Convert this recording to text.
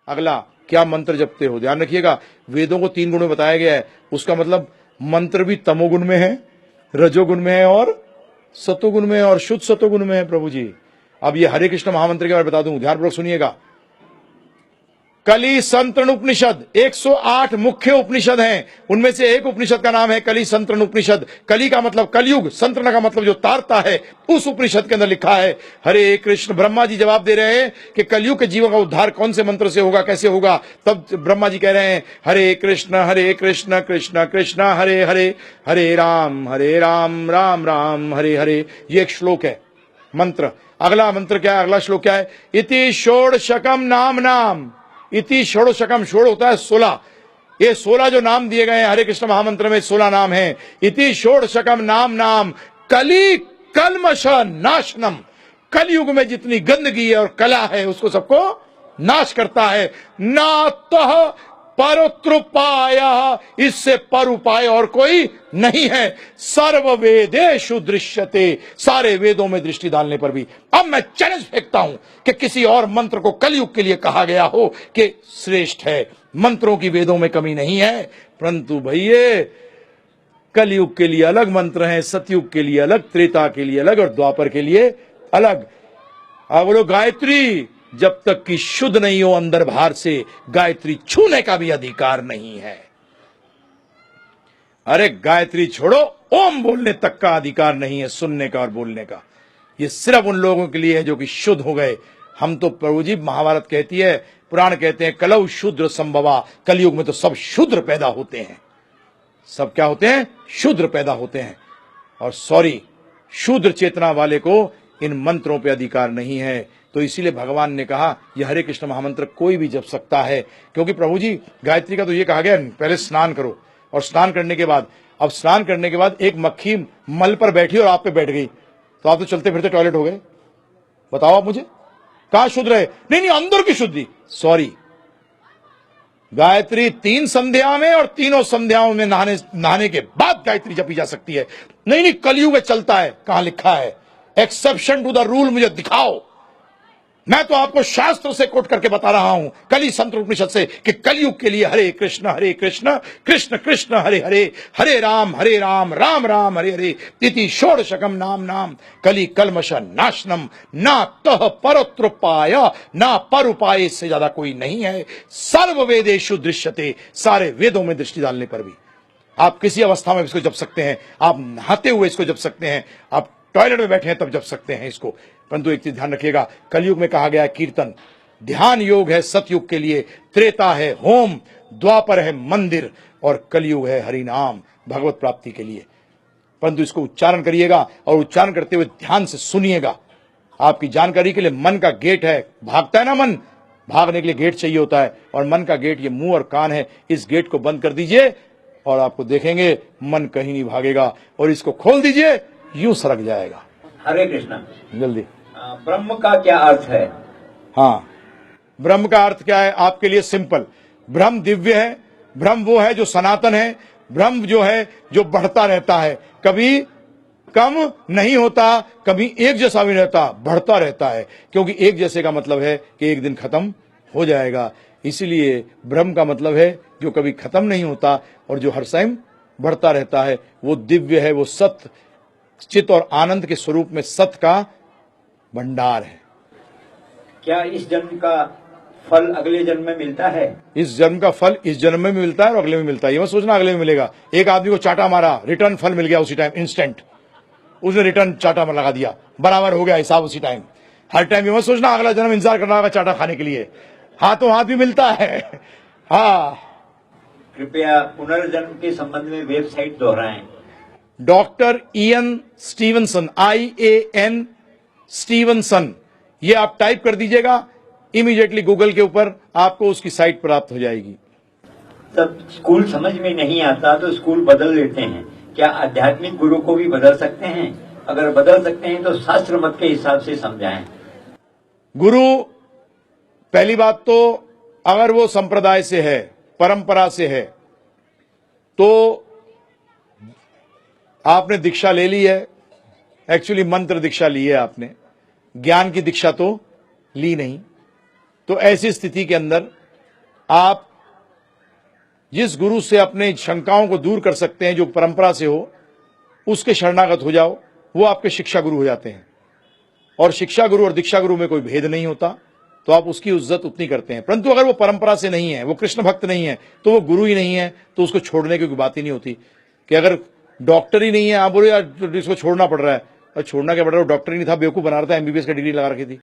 अगला, क्या मंत्र जपते हो? ध्यान रखिएगा, वेदों को 3 गुण में बताया गया है, उसका मतलब मंत्र भी तमोगुण में है, रजोगुण में है और सतोगुण में है और शुद्ध सतोगुण में है प्रभु जी। अब ये हरे कृष्ण महामंत्र के बारे में बता दूं, ध्यानपूर्वक सुनिएगा। कली संतरण उपनिषद, 108 मुख्य उपनिषद हैं, उनमें से एक उपनिषद का नाम है कली संतरण उपनिषद। कली का मतलब कलयुग, संतरण का मतलब जो तारता है, उस उपनिषद के अंदर लिखा है हरे कृष्ण। ब्रह्मा जी जवाब दे रहे हैं कि कलयुग के जीवन का उद्धार कौन से मंत्र से होगा, कैसे होगा? तब ब्रह्मा जी कह रहे हैं हरे कृष्ण कृष्ण कृष्ण हरे हरे, हरे राम राम राम हरे हरे। ये एक श्लोक है, मंत्र। अगला मंत्र क्या है, अगला श्लोक क्या है? इति षोडशकम नाम नाम, इति षोडशकम, षोड़ होता है 16, ये 16 जो नाम दिए गए हैं हरे कृष्ण महामंत्र में, 16 नाम हैं। इति षोडशकम नाम नाम कली कलमश नाशनम, कलयुग में जितनी गंदगी और कला है उसको सबको नाश करता है। नातः परोत्रुपाय, इससे पर उपाय और कोई नहीं है। सर्व वेदेषु दृश्यते, सारे वेदों में दृष्टि डालने पर भी। अब मैं चैलेंज फेंकता हूं कि किसी और मंत्र को कलयुग के लिए कहा गया हो कि श्रेष्ठ है। मंत्रों की वेदों में कमी नहीं है, परंतु भैया कलयुग के लिए अलग मंत्र हैं, सतयुग के लिए अलग, त्रेता के लिए अलग और द्वापर के लिए अलग। अब बोलो गायत्री जब तक कि शुद्ध नहीं हो अंदर बाहर से, गायत्री छूने का भी अधिकार नहीं है। अरे गायत्री छोड़ो, ओम बोलने तक का अधिकार नहीं है, सुनने का और बोलने का। ये सिर्फ उन लोगों के लिए है जो कि शुद्ध हो गए। हम तो प्रभु जी, महाभारत कहती है, पुराण कहते हैं कलौ शूद्र संभवा, कलयुग में तो सब शूद्र पैदा होते हैं। सब क्या होते हैं? शूद्र पैदा होते हैं। और सॉरी, शूद्र चेतना वाले को इन मंत्रों पे अधिकार नहीं है। तो इसीलिए भगवान ने कहा यह हरे कृष्ण महामंत्र कोई भी जप सकता है, क्योंकि प्रभु जी गायत्री का तो ये कहा गया पहले स्नान करो, और स्नान करने के बाद, अब स्नान करने के बाद एक मक्खी मल पर बैठी और आप पे बैठ गई, तो आप तो चलते फिरते टॉयलेट हो गए। बताओ आप मुझे, कहां शुद्ध रहे? नहीं अंदर की शुद्धि। सॉरी, गायत्री 3 संध्या में और तीनों संध्याओं में नहाने के बाद गायत्री जपी जा सकती है। नहीं कलयुग में चलता है, कहां लिखा है? एक्सेप्शन टू द रूल मुझे दिखाओ। मैं तो आपको शास्त्र से कोट करके बता रहा हूं, कली संत्र उपनिषद से, कि कलयुग के लिए हरे कृष्ण कृष्ण कृष्ण हरे हरे, हरे राम राम राम हरे हरे। इति षोडशकम नाम नाम कली कलमश नाशनम, ना तह परोत्रुपाय, ना पर उपाय, इससे ज्यादा कोई नहीं है। सर्व वेदेषु दृश्यते, सारे वेदों में दृष्टि डालने पर भी। आप किसी अवस्था में इसको जप सकते हैं, आप नहाते हुए इसको जप सकते हैं, आप टॉयलेट में बैठे हैं तब जप सकते हैं इसको। परंतु एक चीज ध्यान रखिएगा, कलयुग में कहा गया है कीर्तन, ध्यान योग है सतयुग के लिए, त्रेता है होम, द्वापर है मंदिर, और कलयुग है हरिनाम, भगवत प्राप्ति के लिए। परंतु इसको उच्चारण करिएगा, और उच्चारण करते हुए ध्यान से सुनिएगा। आपकी जानकारी के लिए, मन का गेट है, भागता है ना मन, भागने के लिए गेट चाहिए होता है, और मन का गेट ये मुंह और कान है। इस गेट को बंद कर दीजिए और आपको देखेंगे मन कहीं नहीं भागेगा, और इसको खोल दीजिए यूं सरक जाएगा। हरे कृष्णा। जल्दी। ब्रह्म का क्या अर्थ है? हाँ, ब्रह्म का अर्थ क्या है आपके लिए? सिंपल, ब्रह्म दिव्य है, ब्रह्म वो है जो सनातन है, ब्रह्म जो है जो बढ़ता रहता है, कभी कम नहीं होता, कभी एक जैसा भी रहता, बढ़ता रहता है। क्योंकि एक जैसे का मतलब है कि एक दिन खत्म हो जाएगा, इसीलिए ब्रह्म का मतलब है जो कभी खत्म नहीं होता और जो हर टाइम बढ़ता रहता है। वो दिव्य है, वो सत्य, चित और आनंद के स्वरूप में सत्य का भंडार है। क्या इस जन्म का फल अगले जन्म में मिलता है? इस जन्म का फल इस जन्म में भी मिलता है और अगले में मिलता है। ये मत सोचना अगले में मिलेगा। एक आदमी को चाटा मारा, रिटर्न फल मिल गया उसी टाइम, इंस्टेंट, उसने रिटर्न चाटा में लगा दिया, बराबर हो गया हिसाब उसी टाइम। हर टाइम ये मत सोचना अगला जन्म इंतजार करना होगा चाटा खाने के लिए, हाथों हाथ भी मिलता है। हाँ, कृपया पुनर्जन्म के संबंध में वेबसाइट दोहराएं। Doctor Ian Stevenson, IAN Stevenson, ये आप टाइप कर दीजिएगा, इमीडिएटली गूगल के ऊपर आपको उसकी साइट प्राप्त हो जाएगी। तब स्कूल समझ में नहीं आता तो स्कूल बदल लेते हैं, क्या आध्यात्मिक गुरु को भी बदल सकते हैं? अगर बदल सकते हैं तो शास्त्र मत के हिसाब से समझाएं। गुरु, पहली बात तो अगर वो संप्रदाय से है, परंपरा से है, तो आपने दीक्षा ले ली है, एक्चुअली मंत्र दीक्षा ली है आपने, ज्ञान की दीक्षा तो ली नहीं। तो ऐसी स्थिति के अंदर आप जिस गुरु से अपने शंकाओं को दूर कर सकते हैं, जो परंपरा से हो, उसके शरणागत हो जाओ, वो आपके शिक्षा गुरु हो जाते हैं। और शिक्षा गुरु और दीक्षा गुरु में कोई भेद नहीं होता, तो आप उसकी इज्जत उतनी करते हैं। परंतु अगर वो परंपरा से नहीं है, वो कृष्ण भक्त नहीं है, तो वो गुरु ही नहीं है, तो उसको छोड़ने की कोई बात ही नहीं होती। कि अगर डॉक्टर ही नहीं है, आप बोले यार इसको छोड़ना पड़ रहा है, और छोड़ना क्या पड़ रहा है, वो डॉक्टर ही नहीं था, बेवकूफ बना रहा था, एमबीबीएस की डिग्री लगा रखी थी।